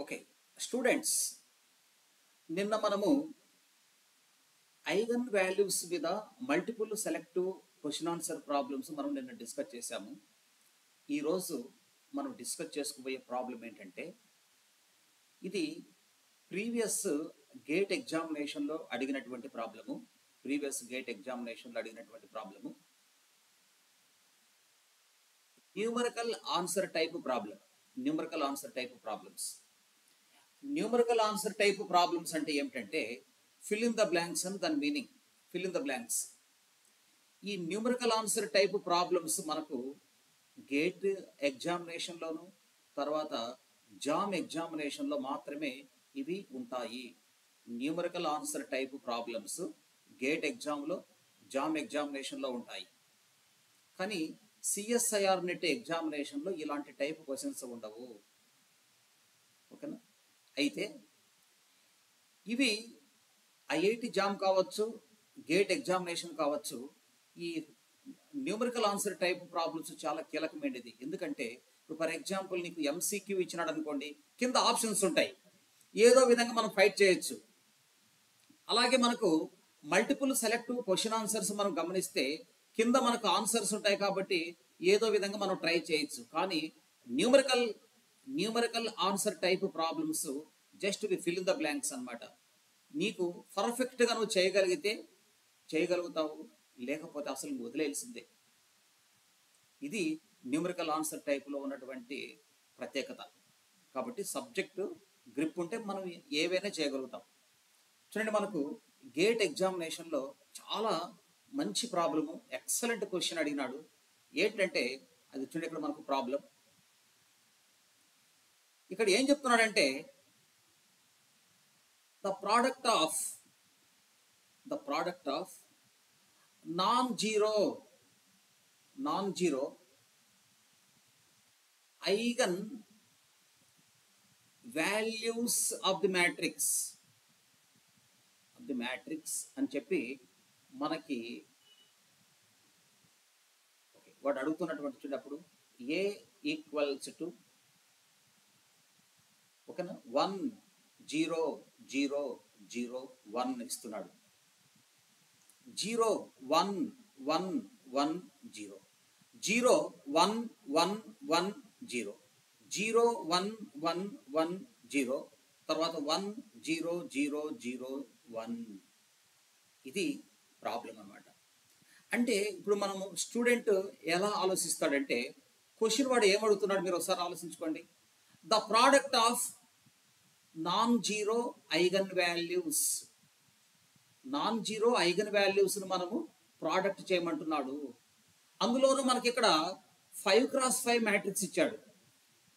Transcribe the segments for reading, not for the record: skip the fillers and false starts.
Okay students, నిన్న మనము eigen values మీద multiple selective question answer problems మనం నిన్న డిస్కస్ చేశాము. ఈరోజు మనం డిస్కస్ చేసుకోబోయే ప్రాబ్లం ఏంటంటే, ఇది ప్రీవియస్ గేట్ ఎగ్జామినేషన్లో అడిగినటువంటి problem. Numerical answer type problems. Numerical answer type problems అంటే ఏమిటంటే ఫిల్ ఇన్ ద బ్లాంక్స్ అని దాని meaning. Fill in the blanks. ఈ న్యూమరికల్ ఆన్సర్ టైప్ ప్రాబ్లమ్స్ మనకు గేట్ ఎగ్జామినేషన్లోను తర్వాత జామ్ ఎగ్జామినేషన్లో మాత్రమే ఇవి ఉంటాయి. Numerical answer type problems gate ఎగ్జామ్లో జామ్ ఎగ్జామినేషన్లో ఉంటాయి. కానీ సిఎస్ఐఆర్ నెట్ ఎగ్జామినేషన్లో ఇలాంటి టైప్ క్వశ్చన్స్ ఉండవు. ఓకేనా? అయితే ఇవి ఐఐటి జామ్ కావచ్చు, గేట్ ఎగ్జామినేషన్ కావచ్చు, ఈ న్యూమరికల్ ఆన్సర్ టైప్ ప్రాబ్లమ్స్ చాలా కీలకమైనది. ఎందుకంటే ఇప్పుడు ఫర్ ఎగ్జాంపుల్ నీకు ఎంసీక్యూ ఇచ్చినాడు అనుకోండి, కింద ఆప్షన్స్ ఉంటాయి, ఏదో విధంగా మనం ఫైట్ చేయొచ్చు. అలాగే మనకు మల్టిపుల్ సెలెక్టివ్ క్వశ్చన్ ఆన్సర్స్ మనం గమనిస్తే కింద మనకు ఆన్సర్స్ ఉంటాయి కాబట్టి ఏదో విధంగా మనం ట్రై చేయొచ్చు. కానీ numerical answer type problems just fill in the blanks అన్నమాట. నీకు పర్ఫెక్ట్గా నువ్వు చేయగలిగితే చేయగలుగుతావు, లేకపోతే అసలు నువ్వు వదిలేయాల్సిందే. ఇది న్యూమరికల్ ఆన్సర్ టైప్లో ఉన్నటువంటి ప్రత్యేకత. కాబట్టి సబ్జెక్టు గ్రిప్ ఉంటే మనం ఏవైనా చేయగలుగుతాం. చూడండి, మనకు గేట్ ఎగ్జామినేషన్లో చాలా మంచి ప్రాబ్లము, ఎక్సలెంట్ క్వశ్చన్ అడిగినాడు. ఏంటంటే అది చూడండి, ఇక్కడ మనకు ప్రాబ్లం. ఇక్కడ ఏం చెప్తున్నాడంటే the product of non zero eigen values of the matrix అని చెప్పి మనకి వాడు అడుగుతున్నటువంటి చూడప్పుడు ఏ ఈక్వల్స్ టు ఓకేనా 1 0 0 0 1 ఇస్తున్నాడు. 0 1 1 1 0 0 1 1 1 0 0 1 1 1 0 తర్వాత 1 0 0 0 1. ఇది ప్రాబ్లం అన్నమాట. అంటే ఇప్పుడు మనము స్టూడెంట్ ఎలా ఆలోచిస్తాడంటే, క్వశ్చన్ వాడు ఏమడుగుతున్నాడు మీరు ఒకసారి ఆలోచించుకోండి. The product of non zero eigen వాల్యూస్ను మనము ప్రోడక్ట్ చేయమంటున్నాడు. అందులోనూ మనకి ఇక్కడ 5x5 మ్యాట్రిక్స్ ఇచ్చాడు.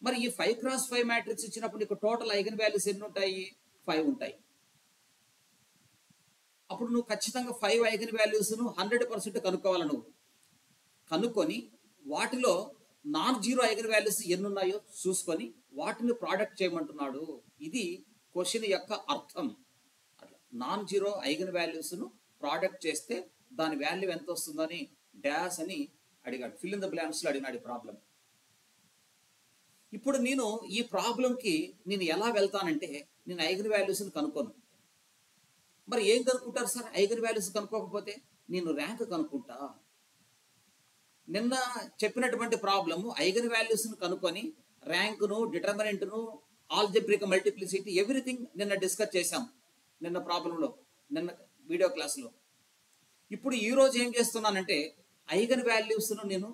మరి ఈ 5x5 మ్యాట్రిక్స్ ఇచ్చినప్పుడు నీకు టోటల్ ఐగన్ వాల్యూస్ ఎన్ని ఉంటాయి? 5 ఉంటాయి. అప్పుడు నువ్వు ఖచ్చితంగా 5 ఐగన్ వాల్యూస్ను 100% కనుక్కోవాలి. నువ్వు కనుక్కొని వాటిలో నాన్ జీరో ఐగన్ వాల్యూస్ ఎన్ని ఉన్నాయో చూసుకొని వాటిని ప్రోడక్ట్ చేయమంటున్నాడు. ఇది క్వశ్చన్ యొక్క అర్థం. అట్లా నాన్ జీరో ఐగన్ వాల్యూస్ను ప్రోడక్ట్ చేస్తే దాని వాల్యూ ఎంత వస్తుందని డాష్ అని అడిగాడు. ఫిల్ ఇన్ ద బ్లాంక్స్లో అడిగినాడు ఈ ప్రాబ్లం. ఇప్పుడు నేను ఈ ప్రాబ్లంకి నేను ఎలా వెళ్తానంటే, నేను ఐగన్ వాల్యూస్ని కనుక్కోను. మరి ఏం కనుక్కుంటారు సార్? ఐగన్ వాల్యూస్ కనుక్కోకపోతే నేను ర్యాంక్ కనుక్కుంటా. నిన్న చెప్పినటువంటి ప్రాబ్లము ఐగన్ వాల్యూస్ను కనుక్కొని ర్యాంకును, డిటర్మినెంట్ను, ఆల్జబ్రిక్ మల్టిప్లిసిటీ ఎవ్రీథింగ్ నిన్న డిస్కస్ చేశాం నిన్న ప్రాబ్లంలో, నిన్న వీడియో క్లాస్లో. ఇప్పుడు ఈరోజు ఏం చేస్తున్నానంటే ఐగన్ వాల్యూస్ను నేను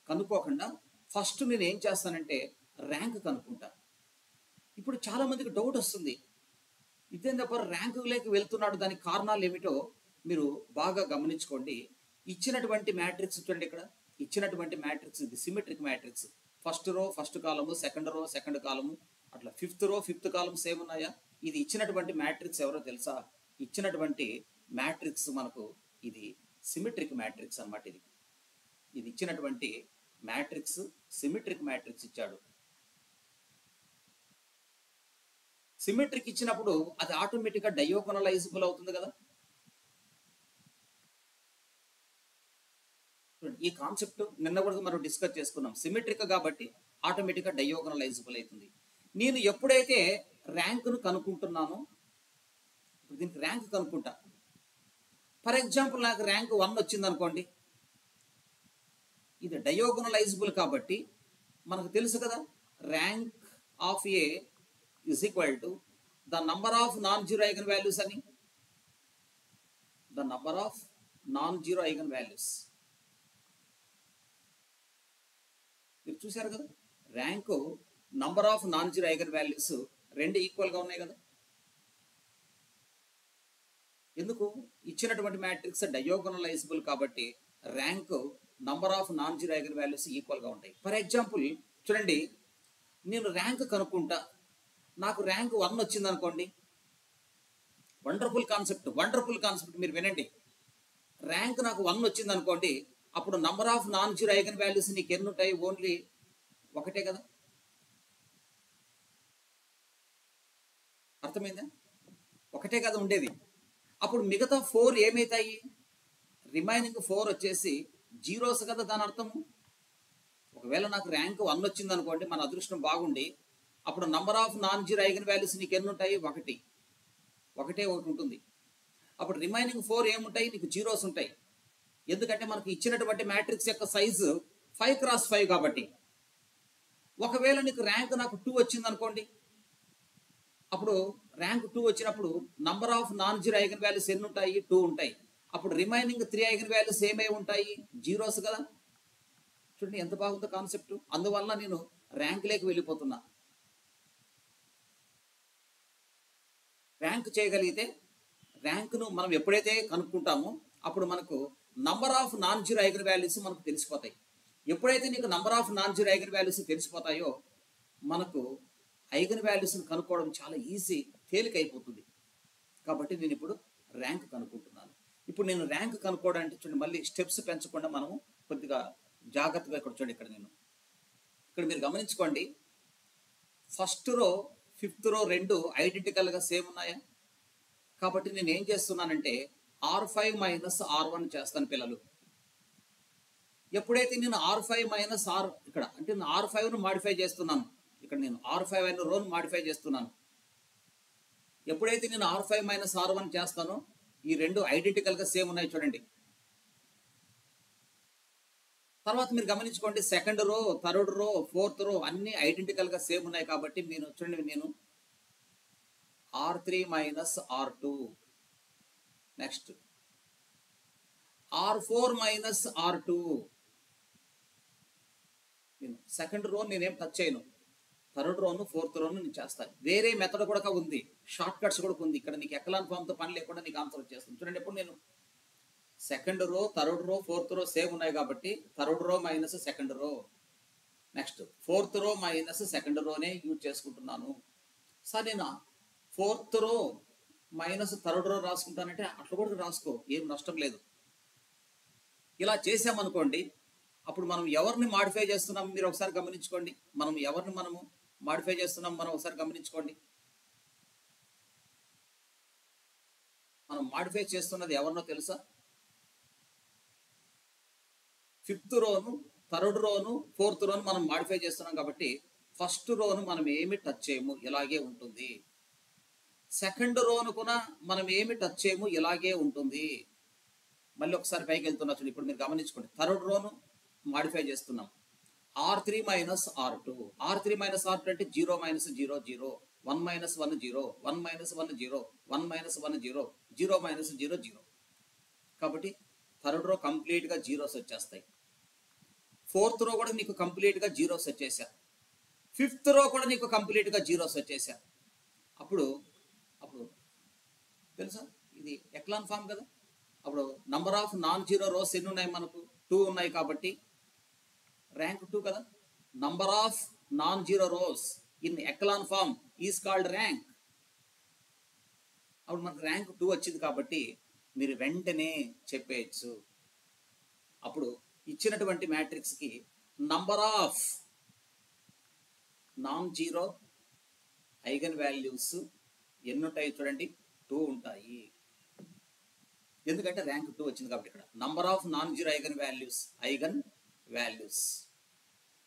కనుక్కోకుండా ఫస్ట్ నేను ఏం చేస్తానంటే ర్యాంక్ కనుక్కుంటా. ఇప్పుడు చాలామందికి డౌట్ వస్తుంది, ఇదేం తప్ప ర్యాంకులోకి వెళ్తున్నాడు, దానికి కారణాలు ఏమిటో మీరు బాగా గమనించుకోండి. ఇచ్చినటువంటి మ్యాట్రిక్స్ చూడండి, ఇక్కడ ఇచ్చినటువంటి మ్యాట్రిక్స్ ఇది symmetric matrix. First row first కాలము, సెకండ్ రో సెకండ్ కాలము, అట్లా ఫిఫ్త్ రో ఫిఫ్త్ కాలమ్ సేమ్ ఉన్నాయా? ఇది ఇచ్చినటువంటి మ్యాట్రిక్స్ ఎవరో తెలుసా? ఇచ్చినటువంటి మ్యాట్రిక్స్ మనకు ఇది సిమెట్రిక్ మ్యాట్రిక్స్ అన్నమాట. ఇది ఇచ్చినటువంటి మ్యాట్రిక్స్ సిమెట్రిక్ మ్యాట్రిక్స్ ఇచ్చాడు. సిమెట్రిక్ ఇచ్చినప్పుడు అది ఆటోమేటిక్గా డయాగోనలైజబుల్ అవుతుంది కదా. ఈ కాన్సెప్ట్ నిన్న కూడా మనం డిస్కస్ చేసుకున్నాం. సిమెట్రిక్ కాబట్టి ఆటోమేటిక్గా డయాగోనలైజబుల్ అవుతుంది. నేను ఎప్పుడైతే ర్యాంకును కనుక్కుంటున్నానో, ఇప్పుడు దీనికి ర్యాంక్ కనుక్కుంటా. ఫర్ ఎగ్జాంపుల్ నాకు ర్యాంక్ 1 వచ్చింది అనుకోండి, ఇది డయోగనలైజబుల్ కాబట్టి మనకు తెలుసు కదా, rank of A is equal to the number of non zero eigenvalues అని. The number of non zero eigenvalues. మీరు చూశారు కదా, rank number of non zero eigenvalues రెండు ఈక్వల్గా ఉన్నాయి కదా. ఎందుకు? ఇచ్చినటువంటి మ్యాట్రిక్స్ డయోగనలైజబుల్ కాబట్టి rank number of non zero eigenvalues ఈక్వల్గా ఉంటాయి. ఫర్ ఎగ్జాంపుల్ చూడండి, నేను ర్యాంక్ కనుక్కుంటా, నాకు ర్యాంక్ 1 వచ్చింది అనుకోండి. వండర్ఫుల్ కాన్సెప్ట్ మీరు వినండి. ర్యాంక్ నాకు 1 వచ్చింది అనుకోండి, అప్పుడు number of non zero eigen values నీకు ఎన్ని ఉంటాయి? ఓన్లీ ఒకటే కదా. అర్థమైందా? ఒకటే కదా ఉండేది. అప్పుడు మిగతా 4 ఏమవుతాయి? రిమైనింగ్ 4 వచ్చేసి జీరోస్ కదా దాని అర్థము. ఒకవేళ నాకు ర్యాంక్ 1 వచ్చింది అనుకోండి, మన అదృష్టం బాగుండి, అప్పుడు number of non zero eigen values నీకు ఎన్ని ఉంటాయి? ఒకటే ఉంటుంది. అప్పుడు రిమైనింగ్ 4 ఏముంటాయి? నీకు జీరోస్ ఉంటాయి. ఎందుకంటే మనకు ఇచ్చినటువంటి మ్యాట్రిక్స్ యొక్క సైజు 5x5 కాబట్టి. ఒకవేళ నీకు ర్యాంక్ నాకు 2 వచ్చింది అనుకోండి, అప్పుడు ర్యాంక్ 2 వచ్చినప్పుడు number of non zero eigenvalues ఎన్ని ఉంటాయి? 2 ఉంటాయి. అప్పుడు రిమైనింగ్ 3 ఐగన్ వాల్యూస్ ఏమై ఉంటాయి? జీరోస్ కదా. చూడండి ఎంత బాగుందో కాన్సెప్ట్. అందువల్ల నేను ర్యాంక్లోకి వెళ్ళిపోతున్నా. ర్యాంక్ చేయగలిగితే, ర్యాంకును మనం ఎప్పుడైతే కనుక్కుంటామో అప్పుడు మనకు number of non zero eigenvalues మనకు తెలిసిపోతాయి. ఎప్పుడైతే నీకు number of non zero eigenvalues తెలిసిపోతాయో మనకు ఐగన్ వాల్యూస్ని కనుక్కోవడం చాలా ఈజీ, తేలికైపోతుంది. కాబట్టి నేను ఇప్పుడు ర్యాంక్ కనుక్కుంటున్నాను. ఇప్పుడు నేను ర్యాంక్ కనుక్కోవడానికి చూడండి, మళ్ళీ స్టెప్స్ పెంచకుండా మనము కొద్దిగా జాగ్రత్తగా ఇక్కడ చూడండి. ఇక్కడ మీరు గమనించుకోండి, ఫస్ట్ రో ఫిఫ్త్ రో రెండు ఐడెంటికల్గా సేమ్ ఉన్నాయా? కాబట్టి నేను ఏం చేస్తున్నానంటే R5 మైనస్ R1 చేస్తాను పిల్లలు. ఎప్పుడైతే నేను R5 మైనస్ R ఇక్కడ అంటే నేను R5ను మాడిఫై చేస్తున్నాను, ఇక్కడ నేను R5 అయిన రోను మాడిఫై చేస్తున్నాను. ఎప్పుడైతే నేను R5 మైనస్ R1 చేస్తానో ఈ రెండు ఐడెంటికల్గా సేమ్ ఉన్నాయి చూడండి. తర్వాత మీరు గమనించుకోండి, second row, third row, fourth రో అన్ని ఐడెంటికల్గా సేమ్ ఉన్నాయి. కాబట్టి నేను చూడండి, నేను R3 minus R2, next R4 minus R2. నేను సెకండ్ రో నేనేం టచ్ చేయను, థర్డ్ రోను ఫోర్త్ రోను నేను చేస్తాను. వేరే మెథడ్ కూడా ఉంది, షార్ట్ కట్స్ కూడా ఉంది. ఇక్కడ నీకు ఎక్కలాన్ ఫామ్తో పని లేకుండా నీకు ఆన్సర్ వచ్చేస్తుంది. చూడండి, ఇప్పుడు నేను second row, third row, fourth రో సేమ్ ఉన్నాయి కాబట్టి third row minus second row, next fourth row minus second రోనే యూజ్ చేసుకుంటున్నాను. సార్ నేను fourth row minus third row రాసుకుంటానంటే అట్లా కూడా రాసుకో, ఏం నష్టం లేదు. ఇలా చేసామనుకోండి, అప్పుడు మనం ఎవరిని మాడిఫై చేస్తున్నాం మీరు ఒకసారి గమనించుకోండి. మనం ఎవరిని మాడిఫై చేస్తున్నాం మనం ఒకసారి గమనించుకోండి. మనం మాడిఫై చేస్తున్నది ఎవరినో తెలుసా? ఫిఫ్త్ రోను, థర్డ్ రోను, ఫోర్త్ రోను మనం మాడిఫై చేస్తున్నాం కాబట్టి ఫస్ట్ రోను మనం ఏమి టచ్ చేయము, ఇలాగే ఉంటుంది. సెకండ్ రోను కూడా మనం ఏమి టచ్ చేయము, ఇలాగే ఉంటుంది. మళ్ళీ ఒకసారి పైకి వెళ్తున్నా చూడండి. ఇప్పుడు మీరు గమనించుకోండి, థర్డ్ రోను మాడిఫై చేస్తున్నాం. R3 minus R2, R3 minus R2 అంటే 0 minus 0 0, 1 minus 1 0, 1 minus 1 0, 1 minus 1 0, 0 minus 0 0. కాబట్టి థర్డ్ రో కంప్లీట్గా జీరోస్ వచ్చేస్తాయి. ఫోర్త్ రో కూడా నీకు కంప్లీట్గా జీరోస్ వచ్చేసా. ఫిఫ్త్ రో కూడా నీకు కంప్లీట్గా జీరోస్ వచ్చేసా. అప్పుడు తెలుసా ఇది ఎక్లాన్ ఫామ్ కదా. అప్పుడు number of non zero rows ఎన్ని ఉన్నాయి? మనకు 2 ఉన్నాయి కాబట్టి ర్యాంక్ 2 కదా. Number of non zero rows in echelon form is called rank. అప్పుడు మనకు ర్యాంక్ 2 వచ్చింది కాబట్టి మీరు వెంటనే చెప్పేయచ్చు. అప్పుడు ఇచ్చినటువంటి మ్యాట్రిక్స్కి number of non zero eigenvalues ఎన్ని ఉంటాయి చూడండి, 2 ఉంటాయి. ఎందుకంటే ర్యాంక్ 2 వచ్చింది కాబట్టి ఇక్కడ number of non zero eigenvalues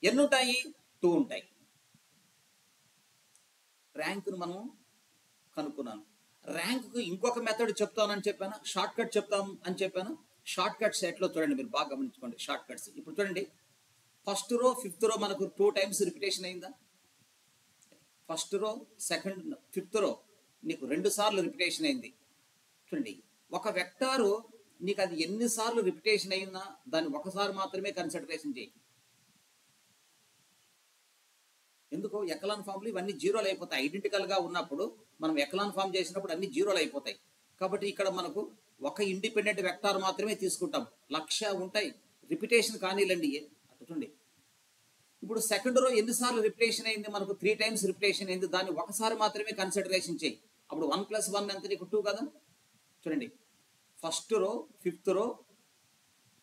ఎన్ని ఉంటాయి? 2 ఉంటాయి. ర్యాంక్ను మనం కనుక్కున్నాను. ర్యాంక్కు ఇంకొక మెథడ్ చెప్తానని చెప్పాను, షార్ట్ కట్ చెప్తాం అని చెప్పాను. షార్ట్ కట్స్ ఎట్లో చూడండి, మీరు బాగా గమనించుకోండి షార్ట్ కట్స్. ఇప్పుడు చూడండి, ఫస్ట్ రో ఫిఫ్త్ రో మనకు 2 times రిపిటేషన్ అయిందా? ఫస్ట్ రో సెకండ్ ఫిఫ్త్ రో నీకు 2 సార్లు రిపిటేషన్ అయింది. చూడండి, ఒక వెక్టారు నీకు అది ఎన్నిసార్లు రిపిటేషన్ అయినా దాన్ని ఒకసారి మాత్రమే కన్సిడరేషన్ చేయి. ఎందుకు? ఎకలాన్ ఫామ్లు ఇవన్నీ జీరోలు అయిపోతాయి. ఐడెంటికల్గా ఉన్నప్పుడు మనం ఎకలాన్ ఫామ్ చేసినప్పుడు అన్ని జీరోలు అయిపోతాయి. కాబట్టి ఇక్కడ మనకు ఒక ఇండిపెండెంట్ వెక్టార్ మాత్రమే తీసుకుంటాం. 1,00,000 ఉంటాయి రిపిటేషన్ కానీలండి. అట్టుండి, ఇప్పుడు సెకండ్ రో ఎన్నిసార్లు రిపిటేషన్ అయింది? మనకు 3 times రిపిటేషన్ అయింది. దాన్ని ఒకసారి మాత్రమే కన్సిడరేషన్ చేయి. అప్పుడు 1 + 1 ఎంత? నీకు 2 కదా. చూడండి, ఫస్ట్ రో ఫిఫ్త్ రో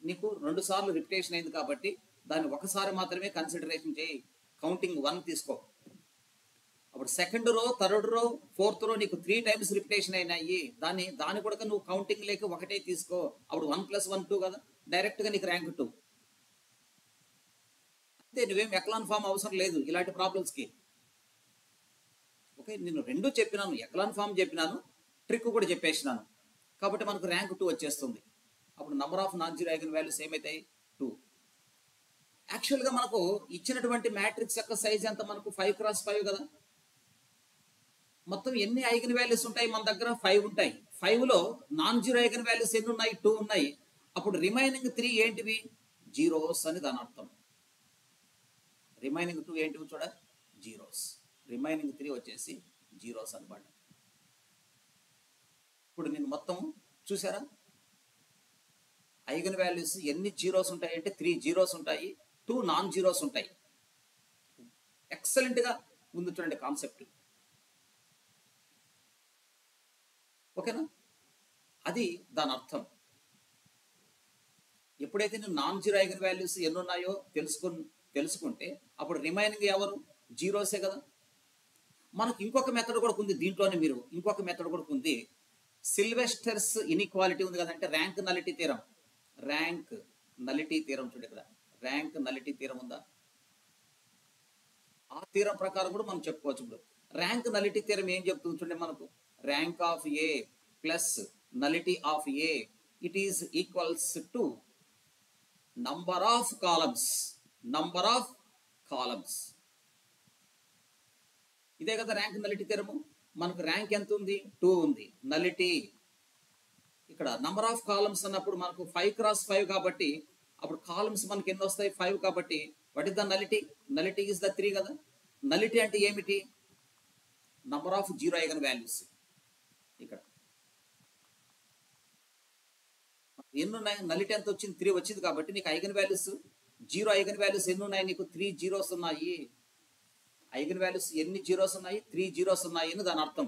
నీకు 2 సార్లు రిపిటేషన్ అయింది కాబట్టి దాన్ని ఒకసారి మాత్రమే కన్సిడరేషన్ చేయి. కౌంటింగ్ 1 తీసుకో. అప్పుడు second row third row fourth రో నీకు 3 times రిపిటేషన్ అయినాయి. దాని కూడా నువ్వు కౌంటింగ్ లేక ఒకటే తీసుకో. అప్పుడు 1 + 1 2 కదా. డైరెక్ట్గా నీకు ర్యాంక్ 2. అంతే, నువ్వేం ఎకలాన్ ఫామ్ అవసరం లేదు ఇలాంటి ప్రాబ్లమ్స్కి. ఓకే, నేను 2 చెప్పినాను, ఎకలాన్ ఫామ్ చెప్పినాను, ట్రిక్ కూడా చెప్పేసినాను. కాబట్టి మనకు ర్యాంక్ 2 వచ్చేస్తుంది. అప్పుడు number of non zero eigen values ఏమవుతాయి? 2. యాక్చువల్గా మనకు ఇచ్చినటువంటి మ్యాట్రిక్స్ యొక్క సైజ్ ఎంత? మనకు 5 × 5 కదా. మొత్తం ఎన్ని ఐగన్ వాల్యూస్ ఉంటాయి మన దగ్గర? 5 ఉంటాయి. 5లో నాన్ జీరో ఐగన్ వాల్యూస్ ఎన్ని ఉన్నాయి? 2 ఉన్నాయి. అప్పుడు రిమైనింగ్ 3 ఏంటివి? జీరోస్ అని దాని అర్థం. రిమైనింగ్ 2 ఏంటివి? చూడ, జీరోస్. రిమైనింగ్ 3 వచ్చేసి జీరోస్ అనమాట. ఇప్పుడు నేను మొత్తం చూసారా? ఐగన్ వాల్యూస్ ఎన్ని జీరోస్ ఉంటాయి అంటే 3 జీరోస్ ఉంటాయి, 2 నాన్ జీరోస్ ఉంటాయి. ఎక్సలెంట్గా ఉంది చూడండి కాన్సెప్ట్. ఓకేనా? అది దాని అర్థం. ఎప్పుడైతే నువ్వు నాన్ జీరో ఐగన్ వాల్యూస్ ఎన్ని ఉన్నాయో తెలుసుకుంటే అప్పుడు రిమైనింగ్ ఎవరు? జీరోసే కదా. మనకు ఇంకొక మెథడ్ కూడా ఉంది దీంట్లోనే. మీరు ఇంకొక మెథడ్ కూడా ఉంది. సిల్వెస్టర్స్ ఇన్ఈక్వాలిటీ ఉంది కదంటే ర్యాంక్ నలిటీ థీరం. ర్యాంక్ నలిటీ థీరం చూడండి, ఇక్కడ ర్యాంక్ నలిటీ థీరం ఉందా? ఆ థీరం ప్రకారం కూడా మనం చెప్పుకోవచ్చు. ఇప్పుడు ర్యాంక్ నలిటీ థీరం ఏం చెప్తుంది చూడండి మనకు. Rank of A plus nullity of A it is equals to number of columns. Number of columns ఇదే కదా ర్యాంక్ నలిటీ థీరము. మనకు ర్యాంక్ ఎంత ఉంది? 2 ఉంది. నలిటీ ఇక్కడ నంబర్ ఆఫ్ కాలమ్స్ అన్నప్పుడు మనకు 5 × 5 కాబట్టి అప్పుడు కాలమ్స్ మనకి ఎన్ని వస్తాయి? 5 కాబట్టి what is the nullity? Nullity is the 3 కదా. నలిటీ అంటే ఏమిటి? Number of zero eigenvalues. ఇక్కడ ఎన్ని ఉన్నాయి? నలిటీ ఎంత వచ్చింది? 3 వచ్చింది కాబట్టి నీకు eigen values zero eigenvalues ఎన్ని ఉన్నాయి? నీకు 3 జీరోస్ ఉన్నాయి. ఐగన్ వాల్యూస్ ఎన్ని జీరోస్ ఉన్నాయి? 3 జీరోస్ ఉన్నాయి అని దాని అర్థం.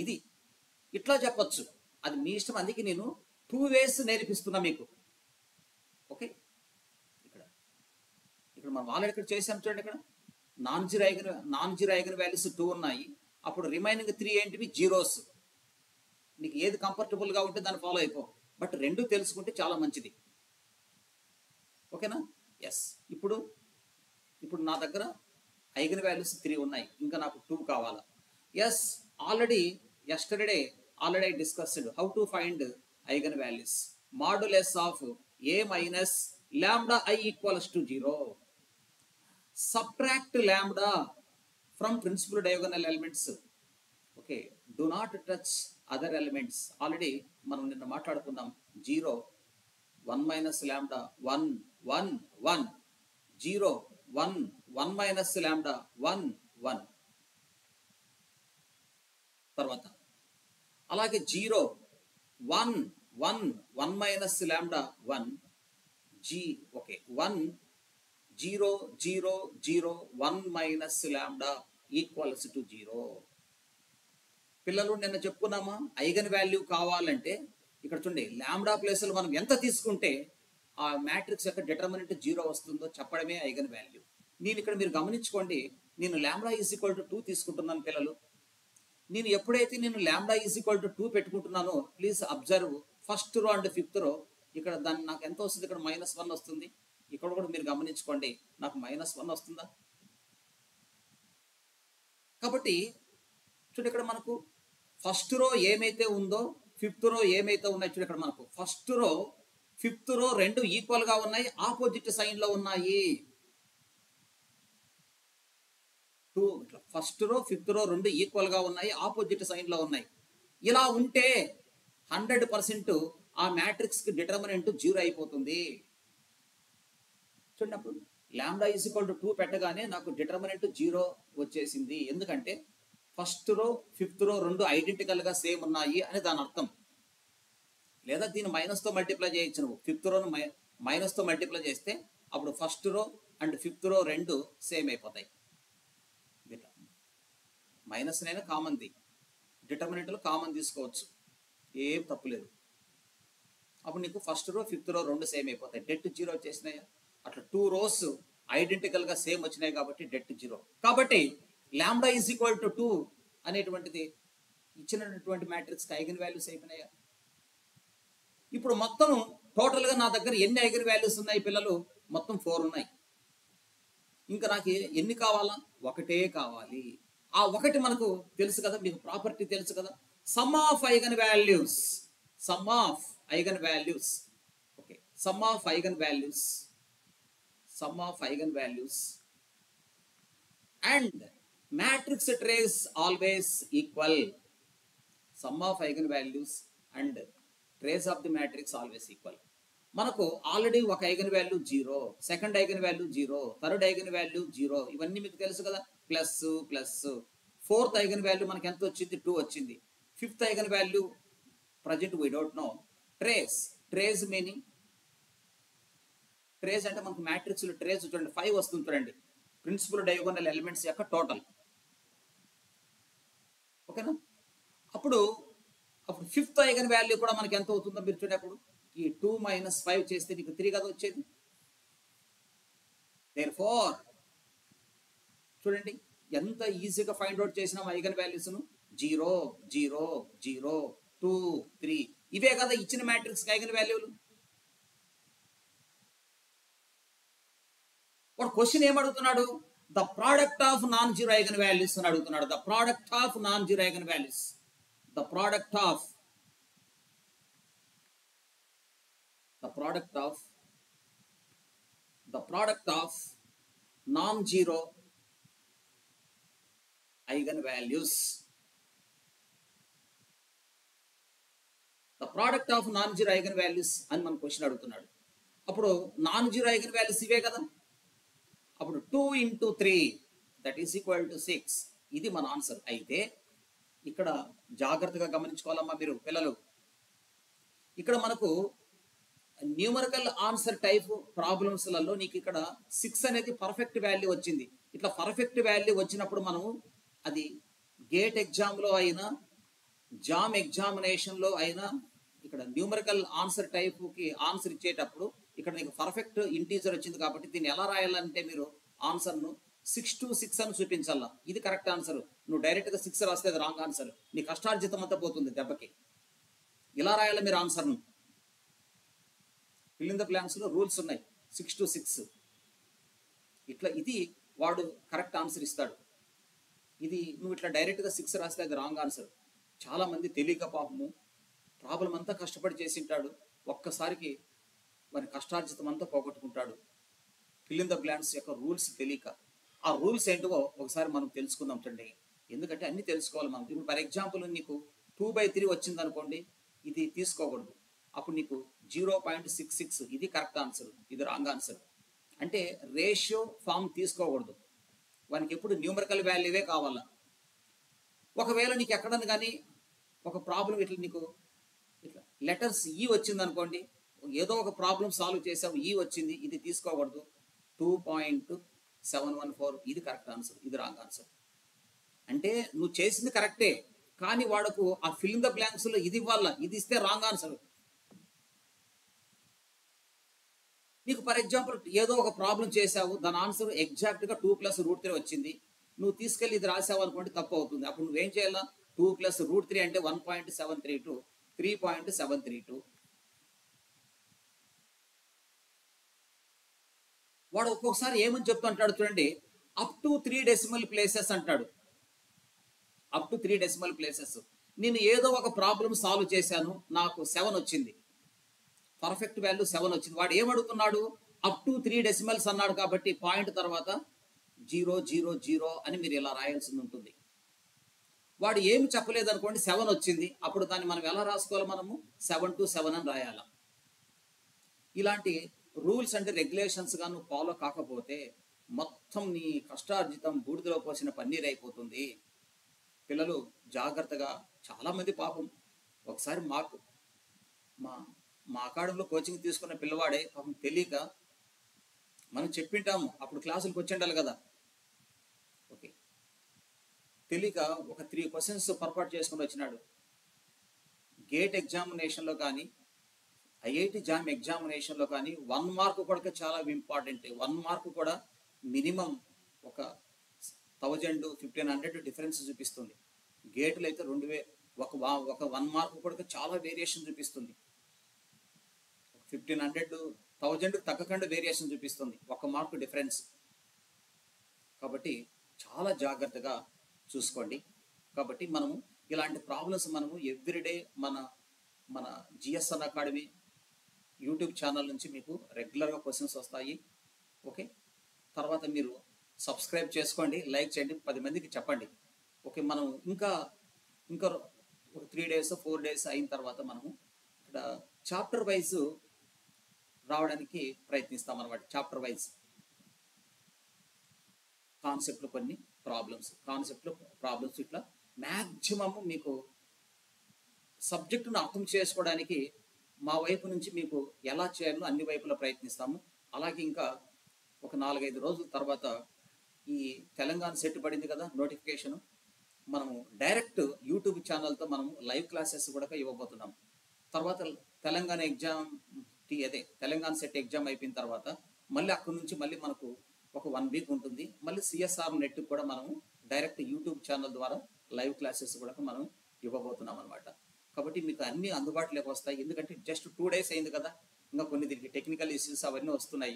ఇది ఇట్లా చెప్పొచ్చు, అది మీ ఇష్టం. అందుకే నేను 2 ways నేర్పిస్తున్నా మీకు. ఓకే, ఇక్కడ మనం ఆల్రెడీ ఇక్కడ చేసాం చూడండి. ఇక్కడ నాన్ జీరో ఐగన్ వాల్యూస్ 2 ఉన్నాయి. అప్పుడు రిమైనింగ్ 3 ఏంటివి? జీరోస్. నీకు ఏది కంఫర్టబుల్గా ఉంటే దాన్ని ఫాలో అయిపో. బట్ 2 తెలుసుకుంటే చాలా మంచిది. ఓకేనా? ఎస్. ఇప్పుడు నా దగ్గర ఐగన్ వాల్యూస్ 3 ఉన్నాయి, ఇంకా నాకు 2 కావాలా? Yes, already I discussed how to find eigen values. Modulus of a minus lambda I equals to 0. Subtract lambda from principal diagonal elements. Okay, do not touch other elements. Already మనం నిన్న మాట్లాడుకున్నాం. 0 1 minus lambda 1 1 1 0 1 1 minus lambda 1 1. తర్వాత అలాగే 0 1 1 1 minus lambda 1 okay 1 0 0 0 1 minus lambda equals to 0. పిల్లలు నిన్న చెప్పుకున్నామా? Eigen value కావాలంటే ఇక్కడ చూడండి, లాంబ్డా ప్లేస్లో మనం ఎంత తీసుకుంటే ఆ మ్యాట్రిక్స్ యొక్క డిటర్మినెంట్ 0 వస్తుందో చెప్పడమే ఐగన్ వాల్యూ. నేను ఇక్కడ మీరు గమనించుకోండి, నేను లాంబ్డా ఈజ్ ఈక్వల్ టు 2 తీసుకుంటున్నాను పిల్లలు. నేను ఎప్పుడైతే లాంబ్డా ఈజ్ ఈక్వల్ టు 2 పెట్టుకుంటున్నానో please observe, first row and fifth row ఇక్కడ దాన్ని నాకు ఎంత వస్తుంది? ఇక్కడ -1 వస్తుంది. ఇక్కడ కూడా మీరు గమనించుకోండి, నాకు -1 వస్తుందా? కాబట్టి చూడండి, ఇక్కడ మనకు ఫస్ట్ రో ఏమైతే ఉందో, ఫిఫ్త్ రో ఏమైతే ఉన్నాయో చూడండి, ఇక్కడ మనకు ఫస్ట్ రో ఫిఫ్త్ రో రెండు ఈక్వల్ గా ఉన్నాయి, ఆపోజిట్ సైన్ లో ఉన్నాయి. ఫస్ట్ రో ఫిఫ్త్ రో రెండు ఈక్వల్ గా ఉన్నాయి, ఆపోజిట్ సైన్ లో ఉన్నాయి. ఇలా ఉంటే 100% ఆ మ్యాట్రిక్స్ కి డిటర్మినెంట్ 0 అయిపోతుంది. చూడండి, అప్పుడు λ 2 పెట్టగానే నాకు డిటర్మినెంట్ 0 వచ్చేసింది. ఎందుకంటే ఫస్ట్ రో ఫిఫ్త్ రో రెండు ఐడెంటికల్ గా సేమ్ ఉన్నాయి అని దాని అర్థం. లేదా దీన్ని మైనస్ తో మల్టిప్లై చేయొచ్చు. నువ్వు ఫిఫ్త్ రోను మైనస్ తో మల్టిప్లై చేస్తే అప్పుడు ఫస్ట్ రో అండ్ ఫిఫ్త్ రో రెండు సేమ్ అయిపోతాయి. మైనస్ నైనా కామన్ది, డిటర్మినెంట్లో కామన్ తీసుకోవచ్చు, ఏం తప్పులేదు. అప్పుడు నీకు ఫస్ట్ రో ఫిఫ్త్ రో రెండు సేమ్ అయిపోతాయి. డెట్ 0 వచ్చేసినాయా? అట్లా 2 రోస్ ఐడెంటికల్ గా సేమ్ వచ్చినాయి కాబట్టి డెట్ 0. కాబట్టి λ 2 అనేటువంటిది ఇచ్చినటువంటి మ్యాట్రిక్స్ ఐగన్ వాల్యూస్ అయిపోయినాయా? ఇప్పుడు మొత్తం టోటల్ గా నా దగ్గర ఎన్ని ఐగన్ వాల్యూస్ ఉన్నాయి పిల్లలు? మొత్తం 4 ఉన్నాయి. ఇంకా నాకు ఎన్ని కావాలా? ఒకటే కావాలి. ఆ ఒకటి మనకు తెలుసు కదా, మీకు ప్రాపర్టీ తెలుసు కదా, some of eigen values. Some of eigen values, okay, some of eigen values, some of eigen values and matrix trace always equal. Some of eigen values and trace of the matrix always equal. మనకు already ఒక eigen value 0, second eigen value 0, third eigen value 0, ఇవన్నీ మీకు తెలుసు కదా. Plus plus fourth eigen value మనకి ఎంత వచ్చింది? 2 వచ్చింది. Fifth eigen value present we don't know. Trace, trace meaning, trace అంటే మనకు మ్యాట్రిక్స్ లో ట్రేస్ చూడండి 5 వస్తుంది చూడండి, ప్రిన్సిపల్ డయాగోనల్ ఎలిమెంట్స్ యొక్క టోటల్. ఓకేనా? అప్పుడు ఫిఫ్త్ ఐగన్ వాల్యూ కూడా మనకి ఎంత అవుతుందో మీరు చూడండి. అప్పుడు ఈ 2 - 5 చేస్తే నీకు 3 కదా వచ్చేది. దేర్ఫోర్ చూడండి ఎంత ఈజీగా ఫైండ్ అవుట్ చేసినాం ఐగన్ వాల్యూస్ ను. 0 0 0 2 3 ఇవే కదా ఇచ్చిన మ్యాట్రిక్స్ ఐగన్ వాల్యూలు. వాడు క్వశ్చన్ ఏమడుగుతున్నాడు? The product of non zero eigenvalues అని అడుగుతున్నాడు. The product of non zero eigenvalues, the product of non-zero eigenvalues. The product of non-zero eigenvalues అని మన క్వశ్చన్ అడుగుతున్నాడు. అప్పుడు నాన్ జీరో ఐగన్ వాల్యూస్ ఇవే కదా. అప్పుడు 2 × 3 దట్ ఈస్ ఈక్వల్ టు 6. ఇది మన ఆన్సర్. అయితే ఇక్కడ జాగ్రత్తగా గమనించుకోవాలమ్మా మీరు పిల్లలు. ఇక్కడ మనకు న్యూమరికల్ ఆన్సర్ టైప్ ప్రాబ్లమ్స్లలో నీకు ఇక్కడ 6 అనేది పర్ఫెక్ట్ వాల్యూ వచ్చింది. ఇట్లా పర్ఫెక్ట్ వాల్యూ వచ్చినప్పుడు మనం అది గేట్ ఎగ్జామ్లో అయినా జామ్ ఎగ్జామినేషన్లో అయినా ఇక్కడ న్యూమరికల్ ఆన్సర్ టైప్కి ఆన్సర్ ఇచ్చేటప్పుడు ఇక్కడ నీకు పర్ఫెక్ట్ ఇంటీజర్ వచ్చింది కాబట్టి దీన్ని ఎలా రాయాలంటే మీరు ఆన్సర్ను 6 to 6 అని చూపించాలా. ఇది కరెక్ట్ ఆన్సర్. నువ్వు డైరెక్ట్గా 6 రాస్తే అది రాంగ్ ఆన్సర్. నీ కష్టార్జితం అంతా పోతుంది దెబ్బకి. ఇలా రాయాలి మీరు ఆన్సర్ను. ఫిల్ ఇన్ ద బ్లాంక్స్ లో రూల్స్ ఉన్నాయి. 6 to 6 ఇట్లా ఇది వాడు కరెక్ట్ ఆన్సర్ ఇస్తాడు. ఇది నువ్వు ఇట్లా డైరెక్ట్గా 6 రాస్తే అది రాంగ్ ఆన్సర్. చాలా మంది తెలియక పాపము ప్రాబ్లం అంతా కష్టపడి చేసింటాడు, ఒక్కసారికి వారి కష్టార్జితం అంతా పోగొట్టుకుంటాడు. ఫిల్ ఇన్ ద బ్లాంక్స్ యొక్క రూల్స్ తెలియక. ఆ రూల్స్ ఏంటో ఒకసారి మనం తెలుసుకుందాం చూడండి. ఎందుకంటే అన్ని తెలుసుకోవాలి మనం. ఇప్పుడు ఫర్ ఎగ్జాంపుల్ నీకు 2/3 వచ్చింది అనుకోండి, ఇది తీసుకోకూడదు. అప్పుడు నీకు 0.66 ఇది కరెక్ట్ ఆన్సర్, ఇది రాంగ్ ఆన్సర్. అంటే రేషియో ఫామ్ తీసుకోకూడదు. వానికి ఎప్పుడు న్యూమరికల్ వాల్యూవే కావాలా. ఒకవేళ నీకు ఎక్కడన్నా కానీ ఒక ప్రాబ్లం ఇట్లా నీకు ఇట్లా లెటర్స్ ఈ వచ్చింది అనుకోండి, ఏదో ఒక ప్రాబ్లం సాల్వ్ చేసావు, ఈ వచ్చింది, ఇది తీసుకోకూడదు. 2.714 ఇది కరెక్ట్ ఆన్సర్, ఇది రాంగ్ ఆన్సర్. అంటే నువ్వు చేసింది కరెక్టే, కానీ వాడుకు ఆ ఫిల్ ఇన్ ద బ్లాంక్స్ లో ఇది ఇవ్వాలా, ఇది ఇస్తే రాంగ్ ఆన్సర్. నీకు ఫర్ ఎగ్జాంపుల్ ఏదో ఒక ప్రాబ్లం చేసావు, దాని ఆన్సర్ ఎగ్జాక్ట్గా 2 + √3 వచ్చింది, నువ్వు తీసుకెళ్ళి ఇది రాసావు అనుకోండి, తప్పు అవుతుంది. అప్పుడు నువ్వేం చేయాలా? 2 + √3 అంటే 1.732, 3.732. వాడు ఒక్కొక్కసారి ఏమని చెప్తూ అంటాడు చూడండి, అప్ టు 3 డెసిమల్ ప్లేసెస్ అంటాడు. Up to 3 decimal places. నేను ఏదో ఒక ప్రాబ్లం సాల్వ్ చేశాను, నాకు 7 వచ్చింది, పర్ఫెక్ట్ వాల్యూ 7 వచ్చింది. వాడు ఏమడుగుతున్నాడు, అప్ టు 3 డెసిమల్స్ అన్నాడు కాబట్టి పాయింట్ తర్వాత 000 అని మీరు ఇలా రాయాల్సి ఉంటుంది. వాడు ఏమి చెప్పలేదు అనుకోండి, 7 వచ్చింది, అప్పుడు దాన్ని మనం ఎలా రాసుకోవాలి, మనము 7 to 7 అని రాయాలి. ఇలాంటి రూల్స్ అంటే రెగ్యులేషన్స్ గా నువ్వు ఫాలో కాకపోతే మొత్తం నీ కష్టార్జితం బూడిదలో పోసిన పన్నీర్ అయిపోతుంది. పిల్లలు జాగ్రత్తగా, చాలామంది పాపం ఒకసారి మాకు మా మా అకాడమీలో కోచింగ్ తీసుకున్న పిల్లవాడే పాపం తెలియక, మనం చెప్పింటాము అప్పుడు క్లాసులకు వచ్చి ఉండాలి కదా, ఓకే, తెలియక ఒక 3 క్వశ్చన్స్ పొరపాటు చేసుకుని వచ్చినాడు. గేట్ ఎగ్జామినేషన్లో కానీ ఐఐటి జామ్ ఎగ్జామినేషన్లో కానీ 1 మార్క్ కూడా చాలా ఇంపార్టెంట్. 1 మార్క్ కూడా మినిమం ఒక 1000-1500 డిఫరెన్స్ చూపిస్తుంది. గేట్లు అయితే 2000, ఒక 1 మార్క్ కూడా చాలా వేరియేషన్ చూపిస్తుంది. 1500-1000 తగ్గకుండా వేరియేషన్ చూపిస్తుంది 1 మార్క్ డిఫరెన్స్. కాబట్టి చాలా జాగ్రత్తగా చూసుకోండి. కాబట్టి మనము ఇలాంటి ప్రాబ్లమ్స్ మనము ఎవ్రీడే మన జిఎస్ఎన్ అకాడమీ యూట్యూబ్ ఛానల్ నుంచి మీకు రెగ్యులర్గా క్వశ్చన్స్ వస్తాయి. ఓకే, తర్వాత మీరు సబ్స్క్రైబ్ చేసుకోండి, లైక్ చేయండి, 10 మందికి చెప్పండి. ఓకే, మనం ఇంకా ఒక 3 days 4 days అయిన తర్వాత మనము ఇక్కడ చాప్టర్ వైజ్ రావడానికి ప్రయత్నిస్తాం అన్నమాట. చాప్టర్ వైజ్ కొన్ని ప్రాబ్లమ్స్ ఇట్లా మ్యాక్సిమమ్ మీకు సబ్జెక్టును అర్థం చేసుకోవడానికి మా వైపు నుంచి మీకు ఎలా చేయాలో అన్ని వైపులా ప్రయత్నిస్తాము. అలాగే ఇంకా ఒక 4-5 రోజుల తర్వాత ఈ తెలంగాణ సెట్ పడింది కదా నోటిఫికేషన్, మనము డైరెక్ట్ యూట్యూబ్ ఛానల్తో మనము లైవ్ క్లాసెస్ కూడా ఇవ్వబోతున్నాం. తర్వాత తెలంగాణ సెట్ ఎగ్జామ్ అయిపోయిన తర్వాత మళ్ళీ అక్కడి నుంచి మళ్ళీ మనకు ఒక 1 week ఉంటుంది. మళ్ళీ సిఎస్ఆర్ నెట్ కూడా మనము డైరెక్ట్ యూట్యూబ్ ఛానల్ ద్వారా లైవ్ క్లాసెస్ కూడా మనం ఇవ్వబోతున్నాం అనమాట. కాబట్టి మీకు అన్ని అందుబాటులోకి వస్తాయి. ఎందుకంటే జస్ట్ 2 days అయింది కదా, ఇంకా కొన్ని దీనికి టెక్నికల్ ఇష్యూస్ అవన్నీ వస్తున్నాయి.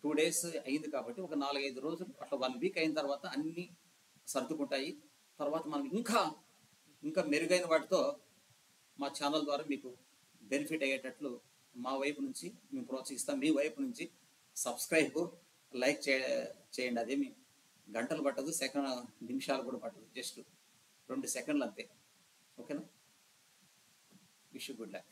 2 days అయింది కాబట్టి ఒక 4-5 రోజులు అట్లా 1 week అయిన తర్వాత అన్నీ సర్దుకుంటాయి. తర్వాత మనం ఇంకా మెరుగైన వాటితో మా ఛానల్ ద్వారా మీకు బెనిఫిట్ అయ్యేటట్లు మా వైపు నుంచి మేము ప్రోత్సహిస్తాం. మీ వైపు నుంచి సబ్స్క్రైబ్, లైక్ చేయండి. అదేమి గంటలు పట్టదు, నిమిషాలు కూడా పట్టదు, జస్ట్ 2 సెకండ్లు అంతే. ఓకేనా? Wish you good luck.